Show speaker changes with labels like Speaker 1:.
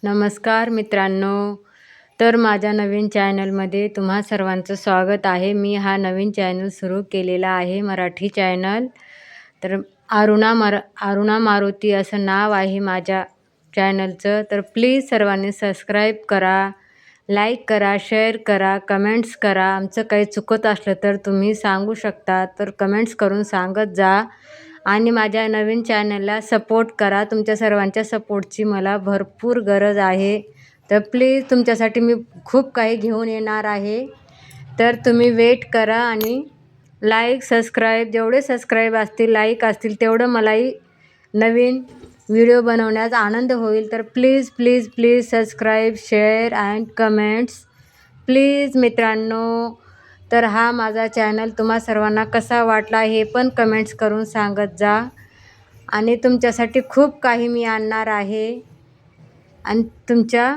Speaker 1: नमस्कार मित्रांनो. तर माझ्या नवीन चॅनलमध्ये तुम्हा सर्वांचं स्वागत आहे. मी हा नवीन चॅनल सुरू केलेला आहे, मराठी चॅनल. तर अरुणा मारुती असं नाव आहे माझ्या चॅनलचं. तर प्लीज सर्वांनी सबस्क्राईब करा, लाईक करा, शेअर करा, कमेंट्स करा. आमचं काही चुकत असलं तर तुम्ही सांगू शकता, तर कमेंट्स करून सांगत जा. आणि माझ्या नवीन चॅनलला सपोर्ट करा. तुमच्या सर्वांच्या सपोर्टची मला भरपूर गरज आहे. तर प्लीज तुमच्यासाठी मी खूप काही घेऊन येणार आहे. तर तुम्ही वेट करा आणि लाईक, सबस्क्राईब, जेवढे सबस्क्राईब असतील, लाईक असतील, तेवढं मलाही नवीन व्हिडिओ बनवण्यात आनंद होईल. तर please please please subscribe, share and comments please मित्रांनो. तर हा माझा चॅनल तुम्हा सर्वांना कसा वाटला हे पण कमेंट्स करून सांगत जा. आणि तुमच्यासाठी खूप काही मी आणणार आहे आणि तुमच्या